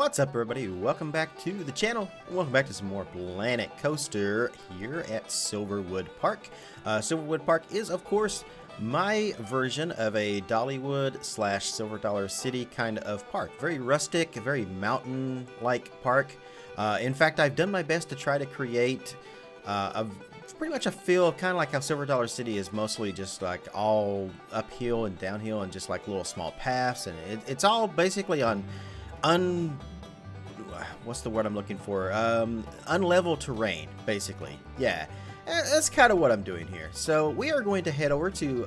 What's up, everybody? Welcome back to the channel. Welcome back to some more Planet Coaster here at Silverwood Park. Silverwood Park is, of course, my version of a Dollywood / Silver Dollar City kind of park. Very rustic, very mountain-like park. In fact, I've done my best to try to create pretty much a feel kind of like how Silver Dollar City is mostly just like all uphill and downhill and just like little small paths, and it's all basically on what's the word I'm looking for? Unlevel terrain, basically. Yeah, that's kind of what I'm doing here. So we are going to head over to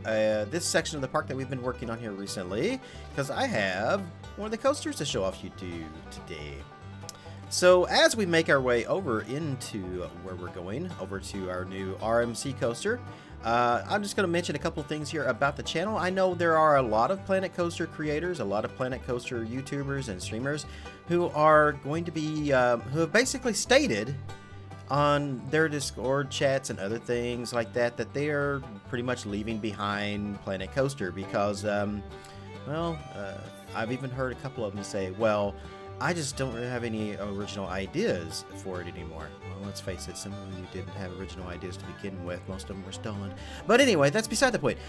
this section of the park that we've been working on here recently, because I have one of the coasters to show off you today. So as we make our way over into where we're going, over to our new RMC coaster, I'm just going to mention a couple things here about the channel. I know there are a lot of Planet Coaster creators, a lot of Planet Coaster YouTubers and streamers who are going to be, who have basically stated on their Discord chats and other things like that, that they are pretty much leaving behind Planet Coaster because, I've even heard a couple of them say, well, I just don't really have any original ideas for it anymore. Well, let's face it, some of you didn't have original ideas to begin with. Most of them were stolen. But anyway, that's beside the point.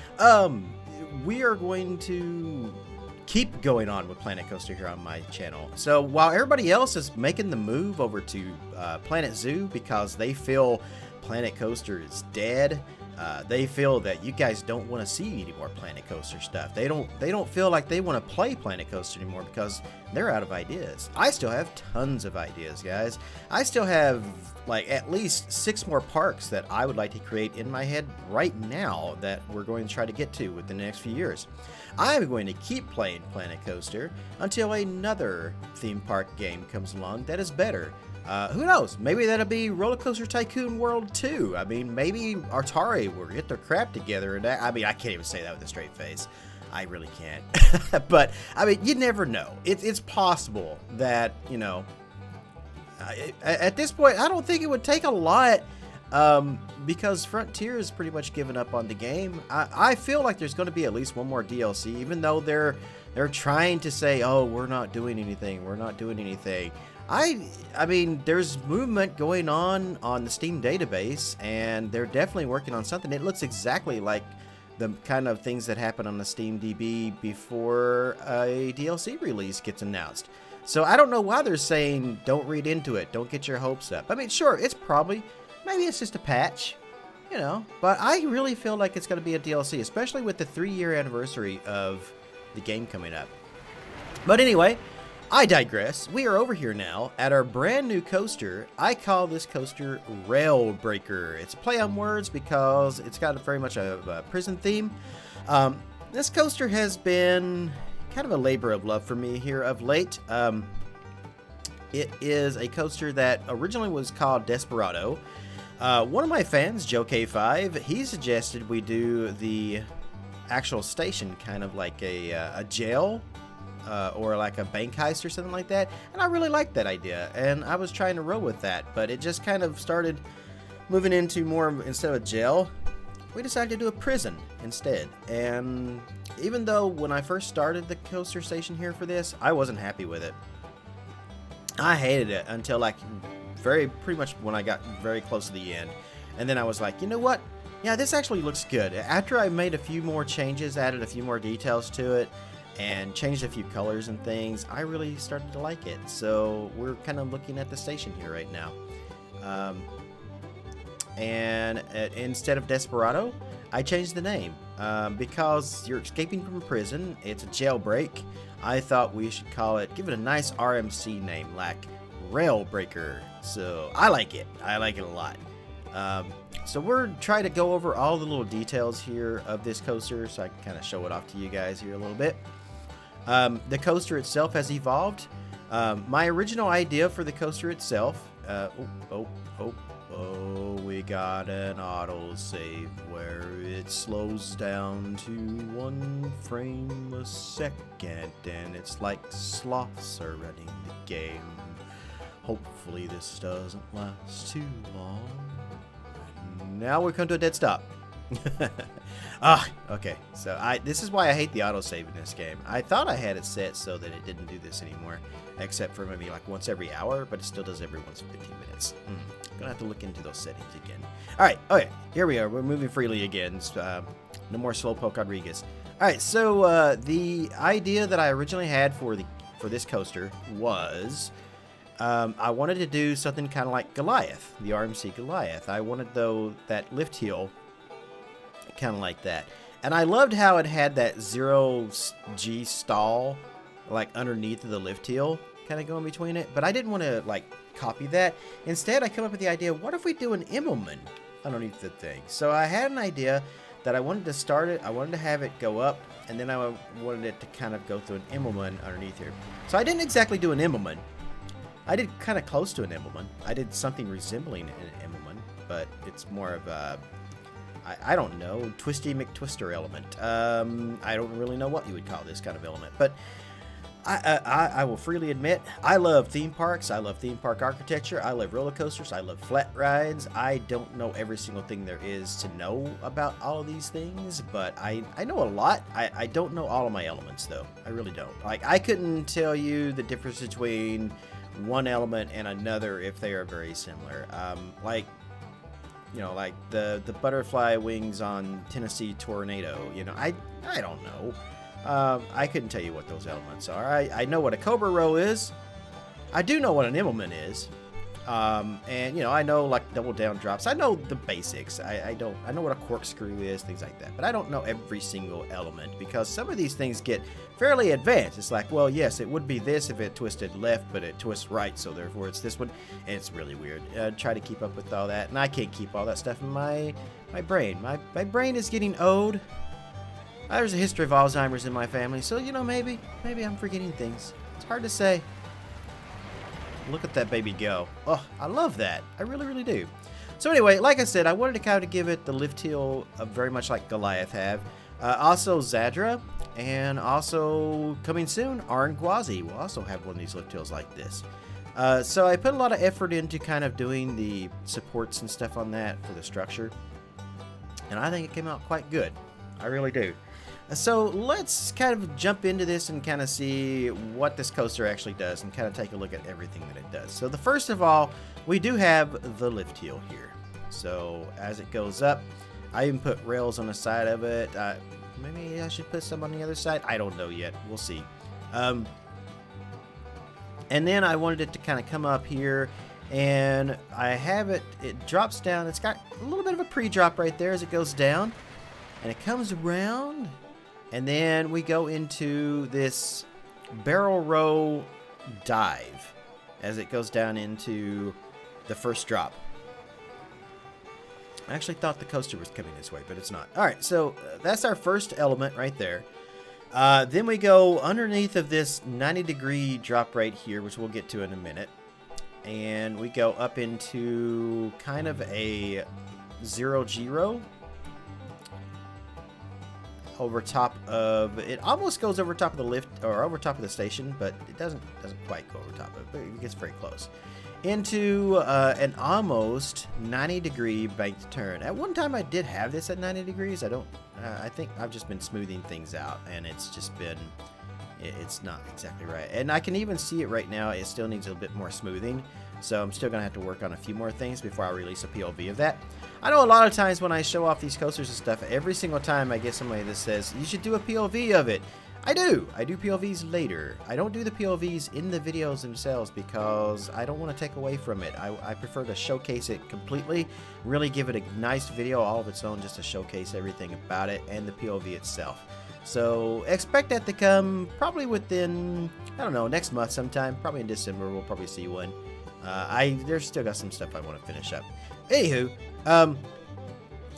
We are going to keep going on with Planet Coaster here on my channel. So while everybody else is making the move over to Planet Zoo because they feel Planet Coaster is dead, they feel that you guys don't want to see any more Planet Coaster stuff. They don't feel like they want to play Planet Coaster anymore because they're out of ideas. I still have tons of ideas, guys. I still have like at least 6 more parks that I would like to create in my head right now that we're going to try to get to within the next few years. I'm going to keep playing Planet Coaster until another theme park game comes along that is better. Who knows? Maybe that'll be Roller Coaster Tycoon World 2. I mean, maybe Atari will get their crap together. And I mean, I can't even say that with a straight face. I really can't. But, I mean, you never know. It's possible that, you know, at this point, I don't think it would take a lot because Frontier has pretty much given up on the game. I feel like there's going to be at least one more DLC, even though they're trying to say, oh, we're not doing anything. We're not doing anything. I mean, there's movement going on the Steam database, and they're definitely working on something. It looks exactly like the kind of things that happen on the Steam DB before a DLC release gets announced. So I don't know why they're saying don't read into it, don't get your hopes up. I mean, sure, it's probably, maybe it's just a patch, you know, but I really feel like it's going to be a DLC, especially with the 3-year anniversary of the game coming up. But anyway, I digress. We are over here now at our brand new coaster. I call this coaster RailBreaker. It's a play on words because it's got very much a prison theme. This coaster has been kind of a labor of love for me here of late. It is a coaster that originally was called Desperado. One of my fans, Joe K5, he suggested we do the actual station kind of like a jail or like a bank heist or something like that, and I really liked that idea, and I was trying to roll with that, but it just kind of started moving into more, instead of a jail, we decided to do a prison instead. And even though when I first started the coaster station here for this, I wasn't happy with it. I hated it until like pretty much when I got very close to the end, and then I was like, you know what, yeah, this actually looks good. After I made a few more changes, added a few more details to it, and changed a few colors and things, I really started to like it. So we're kind of looking at the station here right now. And instead of Desperado, I changed the name because you're escaping from a prison. It's a jailbreak. I thought we should call it, give it a nice RMC name like RailBreaker. So I like it. I like it a lot. So we're trying to go over all the little details here of this coaster so I can kind of show it off to you guys here a little bit. The coaster itself has evolved. My original idea for the coaster itself, we got an autosave where it slows down to 1 frame a second, and it's like sloths are running the game. Hopefully this doesn't last too long. Now we come to a dead stop. Okay. So this is why I hate the autosave in this game. I thought I had it set so that it didn't do this anymore, except for maybe like once every hour, but it still does every once in 15 minutes. Gonna have to look into those settings again. All right. Okay. Here we are. We're moving freely again. No more Slowpoke Rodriguez. All right. So the idea that I originally had for this coaster was I wanted to do something kind of like Goliath, the RMC Goliath. I wanted that lift hill kind of like that. And I loved how it had that 0G stall like underneath of the lift hill kind of going between it. But I didn't want to like copy that. Instead, I come up with the idea, what if we do an Immelman underneath the thing? So I had an idea that I wanted to start it. I wanted to have it go up, and then I wanted it to kind of go through an Immelman underneath here. So I didn't exactly do an Immelman. I did kind of close to an Immelman. I did something resembling an Immelman, but it's more of a, I don't know, Twisty McTwister element. I don't really know what you would call this kind of element, but I will freely admit, I love theme parks. I love theme park architecture. I love roller coasters. I love flat rides. I don't know every single thing there is to know about all of these things, but I know a lot. I don't know all of my elements, though. I really don't. Like, I couldn't tell you the difference between one element and another if they are very similar. Like, you know, like the butterfly wings on Tennessee Tornado. You know, I don't know. I couldn't tell you what those elements are. I know what a Cobra Row is. I do know what an Immelman is. And, you know, I know, like, double down drops. I know the basics. I know what a corkscrew is, things like that. But I don't know every single element because some of these things get fairly advanced. It's like, well, yes, it would be this if it twisted left, but it twists right, so therefore it's this one. And it's really weird. Try to keep up with all that. And I can't keep all that stuff in my brain. My brain is getting old. There's a history of Alzheimer's in my family, so, you know, maybe I'm forgetting things. It's hard to say. Look at that baby go. Oh, I love that. I really, really do. So anyway, like I said, I wanted to kind of give it the lift hill very much like Goliath have. Also Zadra, and also coming soon, Arngwazi will also have one of these lift hills like this. So I put a lot of effort into kind of doing the supports and stuff on that for the structure. And I think it came out quite good. I really do. So let's kind of jump into this and kind of see what this coaster actually does and kind of take a look at everything that it does. So the first of all, we do have the lift hill here. So as it goes up, I even put rails on the side of it. Maybe I should put some on the other side. I don't know yet. We'll see. And then I wanted it to kind of come up here, and I have it drops down. It's got a little bit of a pre-drop right there as it goes down, and it comes around. And then we go into this barrel row dive as it goes down into the first drop. I actually thought the coaster was coming this way, but it's not. All right, so that's our first element right there. Then we go underneath of this 90-degree drop right here, which we'll get to in a minute. And we go up into kind of a 0G row. Over top of it, almost goes over top of the lift or over top of the station, but it doesn't quite go over top of it, but it gets very close into an almost 90-degree banked turn. At one time I did have this at 90 degrees. I think I've just been smoothing things out, and it's just been it's not exactly right. And I can even see it right now. It still needs a bit more smoothing, so I'm still gonna have to work on a few more things before I release a POV of that. I know a lot of times when I show off these coasters and stuff, every single time I get somebody that says, you should do a POV of it. I do POVs later. I don't do the POVs in the videos themselves because I don't want to take away from it. I prefer to showcase it completely, really give it a nice video all of its own just to showcase everything about it and the POV itself. So expect that to come probably within, I don't know, next month sometime. Probably in December we'll probably see one. There's still got some stuff I want to finish up. Anywho,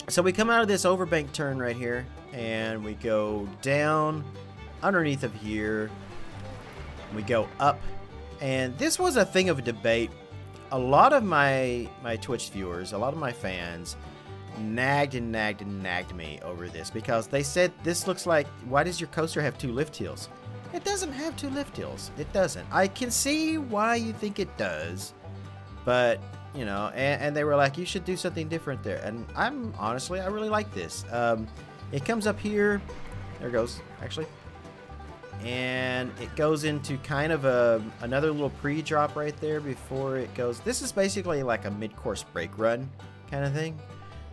so we come out of this overbank turn right here, and we go down underneath of here. We go up, and this was a thing of a debate. A lot of my Twitch viewers, a lot of my fans, nagged me over this because they said this looks like, why does your coaster have 2 lift hills? It doesn't have 2 lift hills. It doesn't. I can see why you think it does, but you know, and they were like, you should do something different there. And honestly, I really like this. It comes up here. There it goes, actually. And it goes into kind of another little pre-drop right there before it goes. This is basically like a mid-course brake run kind of thing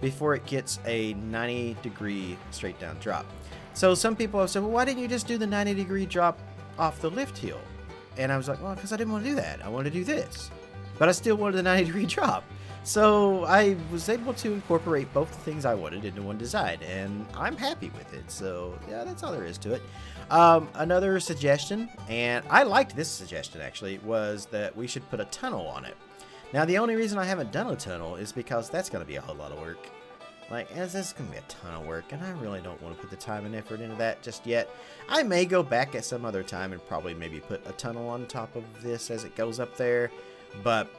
before it gets a 90-degree straight down drop. So some people have said, well, why didn't you just do the 90-degree drop off the lift hill? And I was like, well, because I didn't want to do that. I wanted to do this. But I still wanted the 90-degree drop. So I was able to incorporate both the things I wanted into one design, and I'm happy with it. So yeah, that's all there is to it. Another suggestion, and I liked this suggestion actually, was that we should put a tunnel on it. Now the only reason I haven't done a tunnel is because that's going to be a whole lot of work. Like, this is going to be a ton of work, and I really don't want to put the time and effort into that just yet. I may go back at some other time and probably maybe put a tunnel on top of this as it goes up there. But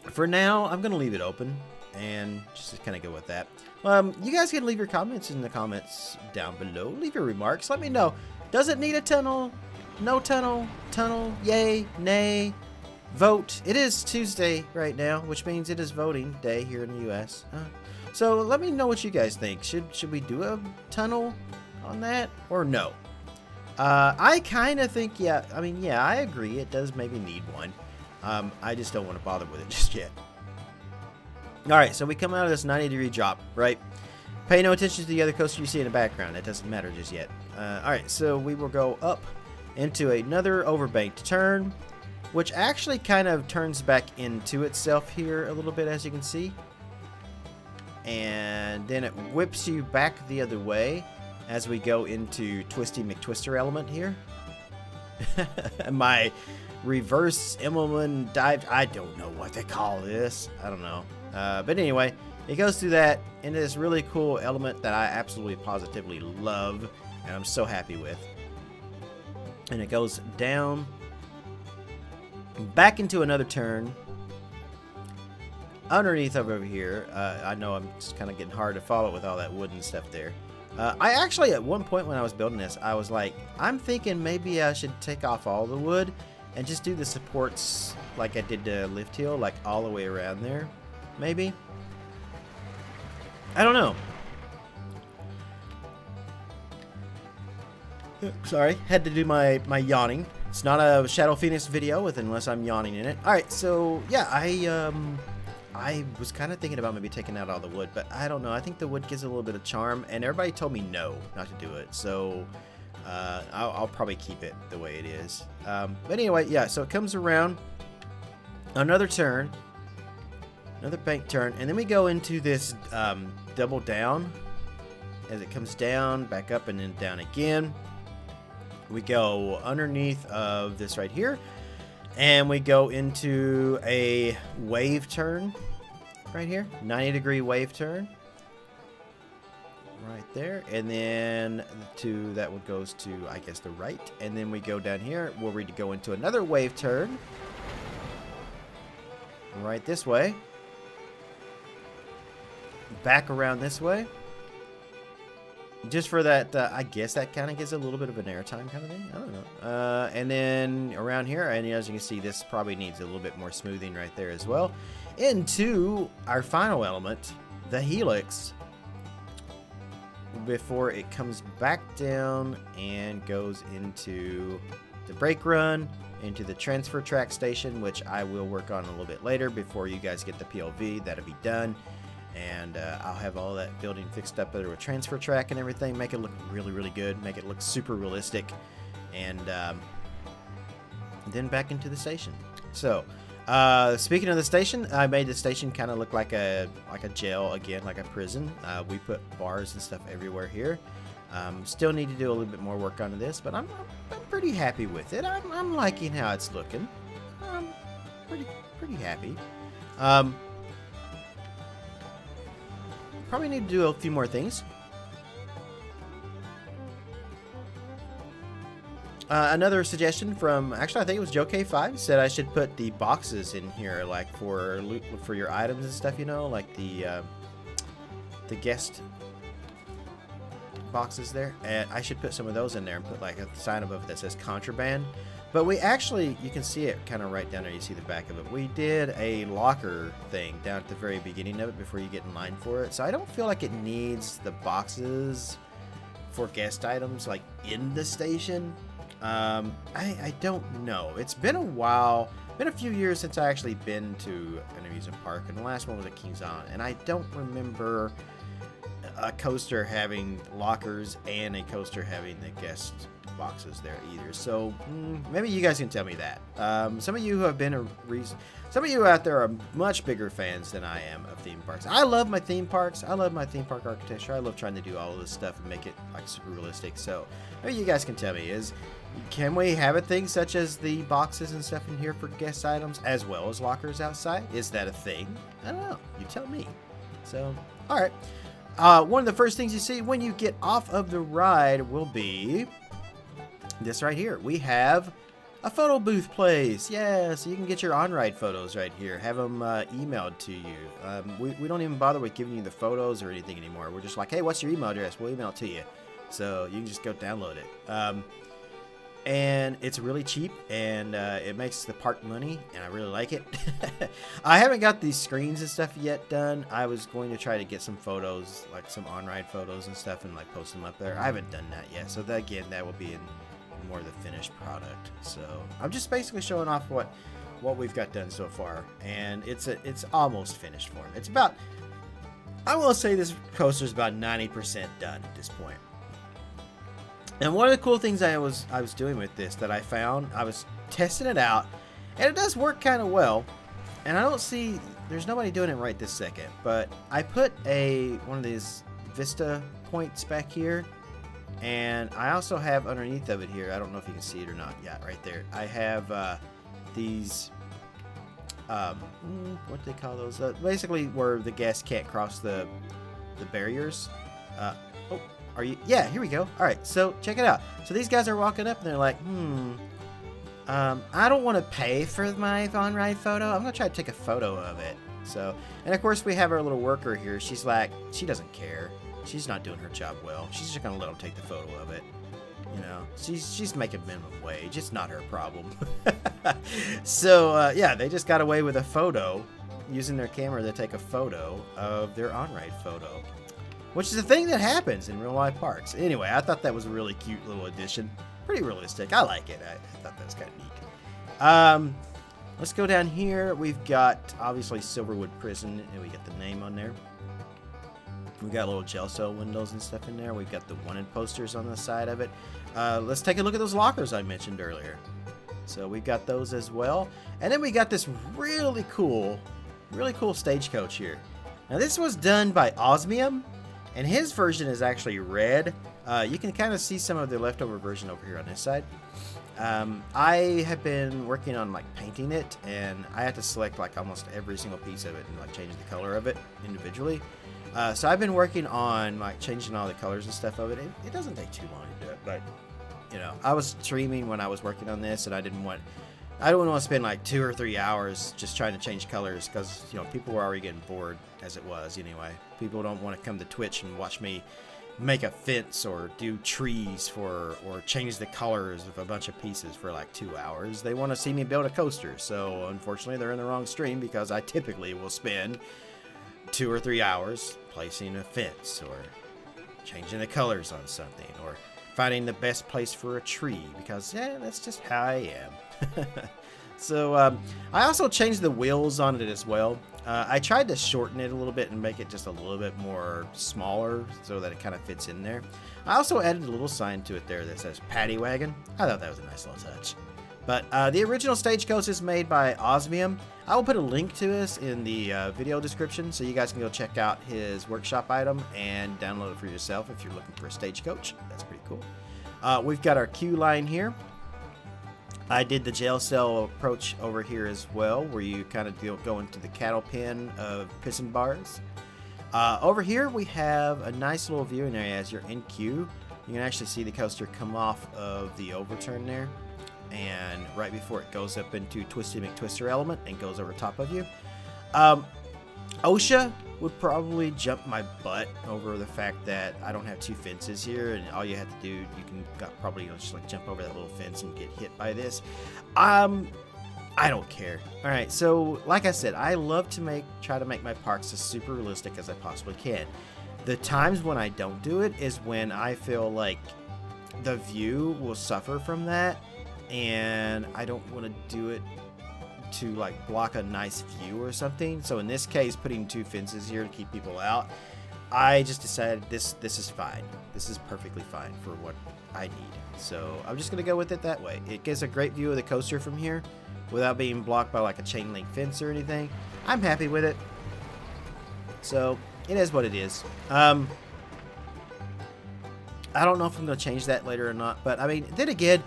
for now, I'm going to leave it open and just kind of go with that. You guys can leave your comments in the comments down below. Leave your remarks. Let me know. Does it need a tunnel? No tunnel? Tunnel? Yay? Nay? Vote. It is Tuesday right now, which means it is voting day here in the U.S. So let me know what you guys think. Should we do a tunnel on that or no? I kind of think, yeah. I mean, yeah, I agree. It does maybe need one. I just don't want to bother with it just yet. All right, so we come out of this 90-degree drop, right? Pay no attention to the other coaster you see in the background. It doesn't matter just yet. All right, so we will go up into another overbanked turn, which actually kind of turns back into itself here a little bit, as you can see. And then it whips you back the other way as we go into Twisty McTwister element here. My reverse Immelman dive. I don't know what they call this. I don't know. But anyway, it goes through that into this really cool element that I absolutely positively love and I'm so happy with. And it goes down back into another turn underneath over here. I know I'm just kind of getting hard to follow with all that wood and stuff there. I actually, at one point when I was building this, I was like, I'm thinking maybe I should take off all the wood and just do the supports like I did the lift hill, like all the way around there, maybe. I don't know. Sorry, had to do my yawning. It's not a Shadow Phoenix video unless I'm yawning in it. All right, so yeah, I was kind of thinking about maybe taking out all the wood, but I don't know. I think the wood gives a little bit of charm, and everybody told me no, not to do it. So I'll probably keep it the way it is. But anyway, yeah, so it comes around another turn, another bank turn, and then we go into this double down as it comes down, back up, and then down again. We go underneath of this right here, and we go into a wave turn right here, 90-degree wave turn right there, and then that one goes to, I guess, the right, and then we go down here where we go into another wave turn right this way, back around this way. Just for that, I guess that kind of gives a little bit of an airtime kind of thing. I don't know. And then around here, and as you can see, this probably needs a little bit more smoothing right there as well. Into our final element, the helix, before it comes back down and goes into the brake run, into the transfer track station, which I will work on a little bit later before you guys get the PLV. That'll be done. And I'll have all that building fixed up there with transfer track and everything, make it look really, really good, make it look super realistic, and then back into the station. So, speaking of the station, I made the station kind of look like a jail again, like a prison. We put bars and stuff everywhere here. Still need to do a little bit more work on this, but I'm pretty happy with it. I'm liking how it's looking. I'm pretty happy. Probably need to do a few more things. Another suggestion from, actually I think it was Joe K5, said I should put the boxes in here, like for your items and stuff, you know, like the guest boxes there, and I should put some of those in there and put like a sign above that says contraband, But we actually, you can see it kind of right down there. You see the back of it. We did a locker thing down at the very beginning of it before you get in line for it. So I don't feel like it needs the boxes for guest items like in the station. I don't know. It's been a while. Been a few years since I actually been to an amusement park, and the last one was at Kings Island, and I don't remember a coaster having lockers and a coaster having the guest boxes there either. So maybe you guys can tell me that. Some of you who have been some of you out there are much bigger fans than I am of theme parks. I love my theme parks. I love my theme park architecture. I love trying to do all of this stuff and make it like super realistic. So maybe you guys can tell me, can we have a thing such as the boxes and stuff in here for guest items as well as lockers outside? Is that a thing? I don't know. You tell me. So, all right. One of the first things you see when you get off of the ride will be this right here. We have a photo booth place. Yeah, so you can get your on-ride photos right here. Have them emailed to you. We don't even bother with giving you the photos or anything anymore. We're just like, hey, what's your email address? We'll email it to you. So you can just go download it. And it's really cheap, and it makes the park money, and I really like it. I haven't got these screens and stuff yet done. I was going to try to get some photos, like some on-ride photos and stuff, and like post them up there. I haven't done that yet, so that, again, that will be in more of the finished product. So I'm just basically showing off what we've got done so far, and it's almost finished form. It's about, I will say this coaster is about 90% done at this point. And one of the cool things I was doing with this that I found, I was testing it out, and it does work kind of well. And I don't see, there's nobody doing it right this second, but I put one of these Vista points back here, and I also have underneath of it here, I don't know if you can see it or not. Yeah, right there. I have these, what do they call those? Basically where the guests can't cross the barriers. Are you? Yeah, here we go. All right, so check it out. So these guys are walking up and they're like, I don't want to pay for my on-ride photo. I'm gonna try to take a photo of it. So, and of course we have our little worker here. She's like, she doesn't care. She's not doing her job well. She's just gonna let them take the photo of it. You know, she's making minimum wage. It's not her problem. So yeah, they just got away with a photo, using their camera to take a photo of their on-ride photo. Which is a thing that happens in real life parks. Anyway, I thought that was a really cute little addition. Pretty realistic. I like it. I thought that was kind of neat. Let's go down here. We've got, obviously, Silverwood Prison, and we got the name on there. We've got little jail cell windows and stuff in there. We've got the wanted posters on the side of it. Let's take a look at those lockers I mentioned earlier. So we've got those as well. And then we got this really cool stagecoach here. Now, this was done by Osmium. And his version is actually red. You can kind of see some of the leftover version over here on this side. I have been working on like painting it, and I had to select like almost every single piece of it and like change the color of it individually. So I've been working on like changing all the colors and stuff of it. It doesn't take too long to do it, but you know, I was streaming when I was working on this, and I don't want to spend like 2 or 3 hours just trying to change colors, because you know, people were already getting bored as it was anyway. People don't want to come to Twitch and watch me make a fence or do trees or change the colors of a bunch of pieces for like 2 hours. They want to see me build a coaster. So unfortunately they're in the wrong stream, because I typically will spend 2 or 3 hours placing a fence or changing the colors on something or finding the best place for a tree, because yeah, that's just how I am. So I also changed the wheels on it as well. I tried to shorten it a little bit and make it just a little bit more smaller so that it kind of fits in there. I also added a little sign to it there that says Paddy Wagon. I thought that was a nice little touch. But the original stagecoach is made by Osmium. I will put a link to this in the video description, so you guys can go check out his workshop item and download it for yourself if you're looking for a stagecoach. That's pretty cool. We've got our queue line here. I did the jail cell approach over here as well, where you kind of go into the cattle pen of prison bars. Over here we have a nice little viewing area as you're in queue. You can actually see the coaster come off of the overturn there, and right before it goes up into Twisty McTwister element and goes over top of you. OSHA would probably jump my butt over the fact that I don't have 2 fences here, and all you have to do, you can probably just like jump over that little fence and get hit by this. I don't care. All right, so like I said, I love to try to make my parks as super realistic as I possibly can. The times when I don't do it is when I feel like the view will suffer from that, and I don't want to do it to like block a nice view or something. So in this case, putting 2 fences here to keep people out, I just decided this is fine. This is perfectly fine for what I need. So I'm just gonna go with it that way. It gives a great view of the coaster from here without being blocked by like a chain link fence or anything. I'm happy with it. So it is what it is. I don't know if I'm gonna change that later or not, but I mean, then again,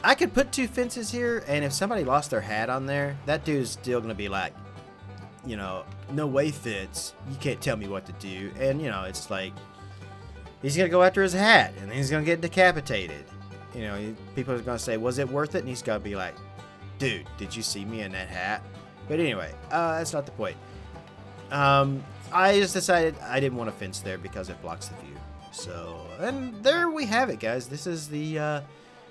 I could put 2 fences here, and if somebody lost their hat on there, that dude's still going to be like, you know, no way, Fitz. You can't tell me what to do. And, you know, it's like, he's going to go after his hat, and then he's going to get decapitated. You know, people are going to say, was it worth it? And he's going to be like, dude, did you see me in that hat? But anyway, that's not the point. I just decided I didn't want a fence there because it blocks the view. So, and there we have it, guys. This is the...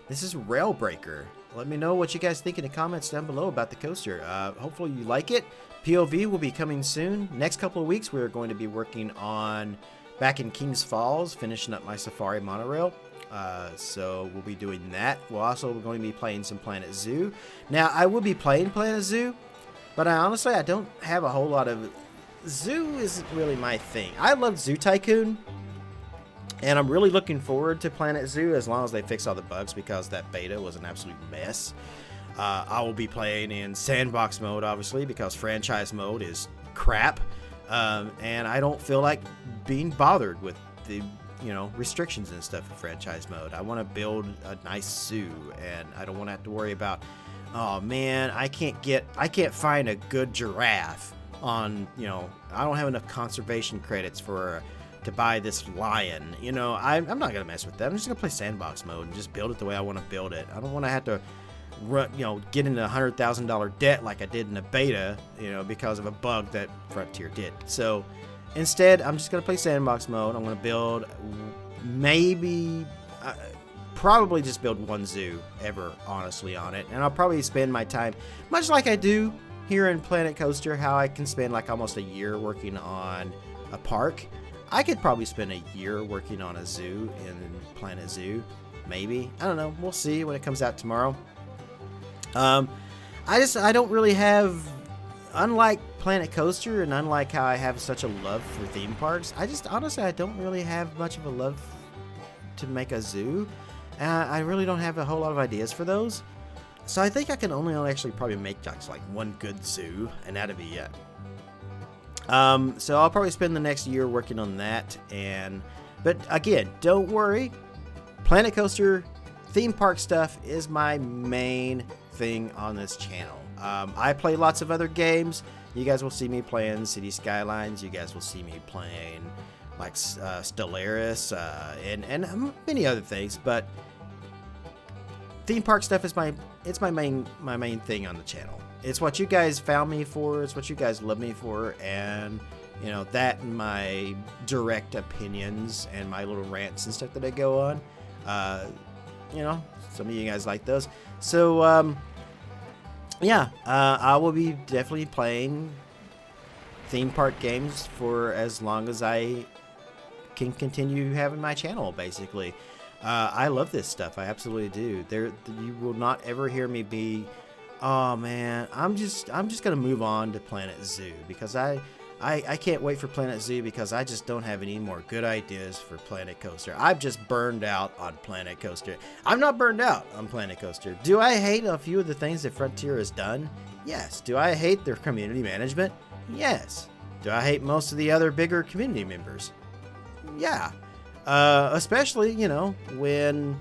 This is RailBreaker. Let me know what you guys think in the comments down below about the coaster. Hopefully you like it. POV will be coming soon. Next couple of weeks, we're going to be working on back in Kings Falls, finishing up my Safari monorail. So we'll be doing that. We're also going to be playing some Planet Zoo. Now, I will be playing Planet Zoo, but honestly, I don't have a whole lot of... Zoo isn't really my thing. I love Zoo Tycoon. And I'm really looking forward to Planet Zoo as long as they fix all the bugs, because that beta was an absolute mess. I will be playing in sandbox mode, obviously, because franchise mode is crap. And I don't feel like being bothered with the, you know, restrictions and stuff in franchise mode. I want to build a nice zoo, and I don't want to have to worry about, oh man, I can't find a good giraffe on, you know, I don't have enough conservation credits to buy this lion. You know, I'm not gonna mess with that. I'm just gonna play sandbox mode and just build it the way I want to build it. I don't want to have to run, you know, get into $100,000 debt like I did in the beta, you know, because of a bug that Frontier did. So instead, I'm just gonna play sandbox mode. I'm gonna build probably just build 1 zoo ever, honestly, on it, and I'll probably spend my time much like I do here in Planet Coaster, how I can spend like almost a year working on a park. I could probably spend a year working on a zoo in Planet Zoo, maybe. I don't know. We'll see when it comes out tomorrow. I don't really have, unlike Planet Coaster and unlike how I have such a love for theme parks, honestly, I don't really have much of a love to make a zoo. I really don't have a whole lot of ideas for those. So I think I can only actually probably make like 1 good zoo, and that'd be it. So I'll probably spend the next year working on that, but again, don't worry, Planet Coaster theme park stuff is my main thing on this channel. I play lots of other games. You guys will see me playing City Skylines. You guys will see me playing like Stellaris and many other things, but theme park stuff is my main thing on the channel. It's what you guys found me for. It's what you guys love me for. And, you know, that and my direct opinions and my little rants and stuff that I go on. You know, some of you guys like those. So, yeah, I will be definitely playing theme park games for as long as I can continue having my channel, basically. I love this stuff. I absolutely do. You will not ever hear me be, oh man, I'm just gonna move on to Planet Zoo, because I can't wait for Planet Zoo, because I just don't have any more good ideas for Planet Coaster. I've just burned out on Planet Coaster. I'm not burned out on Planet Coaster. Do I hate a few of the things that Frontier has done? Yes. Do I hate their community management? Yes. Do I hate most of the other bigger community members? Yeah. Especially, you know, when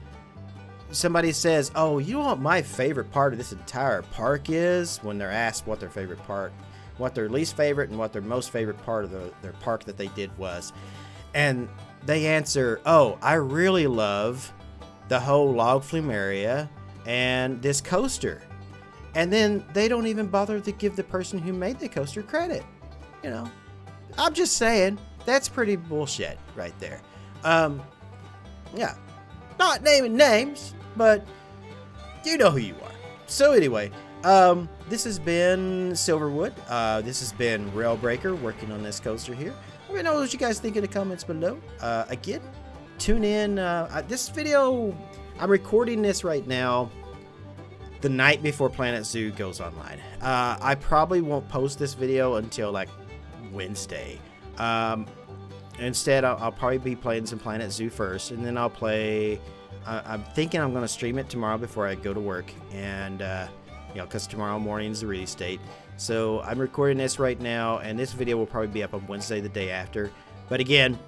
somebody says, oh, you know what my favorite part of this entire park is? When they're asked what their favorite part, what their least favorite and what their most favorite part of their park that they did was. And they answer, oh, I really love the whole log flume area and this coaster. And then they don't even bother to give the person who made the coaster credit. You know, I'm just saying, that's pretty bullshit right there. Yeah, not naming names, but you know who you are. So anyway, this has been Silverwood. This has been RailBreaker working on this coaster here. Let me know what you guys think in the comments below. Again, tune in. This video, I'm recording this right now the night before Planet Zoo goes online. I probably won't post this video until like Wednesday. Instead, I'll probably be playing some Planet Zoo first, and then I'll play. I'm thinking I'm going to stream it tomorrow before I go to work, and you know, because tomorrow morning is the release date. So I'm recording this right now, and this video will probably be up on Wednesday, the day after. But again,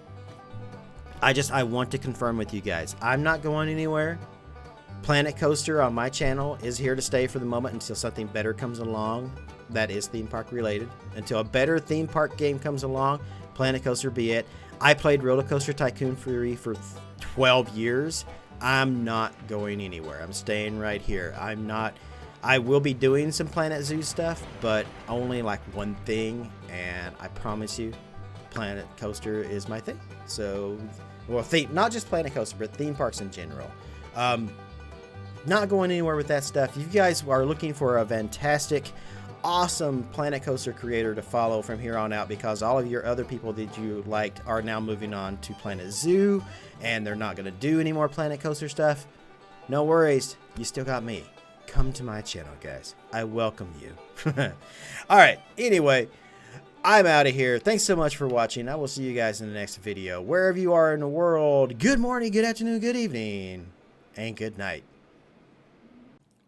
I want to confirm with you guys, I'm not going anywhere. Planet Coaster on my channel is here to stay for the moment until something better comes along that is theme park related. Until a better theme park game comes along, Planet Coaster be it. I played Roller Coaster Tycoon Fury for 12 years. I'm not going anywhere. I'm staying right here. I will be doing some Planet Zoo stuff, but only like one thing, and I promise you, Planet Coaster is my thing. So, well, not just Planet Coaster, but theme parks in general. Not going anywhere with that stuff. If you guys are looking for a fantastic, awesome Planet Coaster creator to follow from here on out, because all of your other people that you liked are now moving on to Planet Zoo, and they're not going to do any more Planet Coaster stuff, no worries. You still got me. Come to my channel, guys. I welcome you. Alright, anyway, I'm out of here. Thanks so much for watching. I will see you guys in the next video. Wherever you are in the world, good morning, good afternoon, good evening, and good night.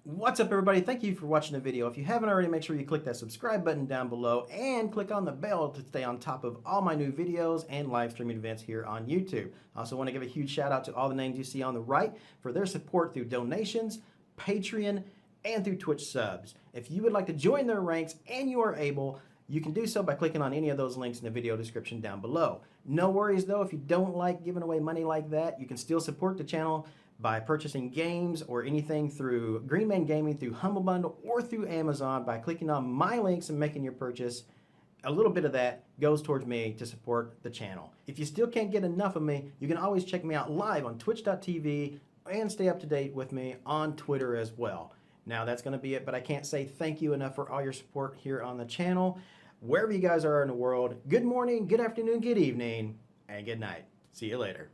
What's up, everybody? Thank you for watching the video. If you haven't already, make sure you click that subscribe button down below and click on the bell to stay on top of all my new videos and live streaming events here on YouTube. I also want to give a huge shout out to all the names you see on the right for their support through donations, Patreon, and through Twitch subs. If you would like to join their ranks and you are able, you can do so by clicking on any of those links in the video description down below. No worries though, if you don't like giving away money like that, you can still support the channel by purchasing games or anything through Greenman Gaming, through Humble Bundle, or through Amazon by clicking on my links and making your purchase. A little bit of that goes towards me to support the channel. If you still can't get enough of me, you can always check me out live on twitch.tv and stay up to date with me on Twitter as well. Now that's going to be it, but I can't say thank you enough for all your support here on the channel. Wherever you guys are in the world, good morning, good afternoon, good evening, and good night. See you later.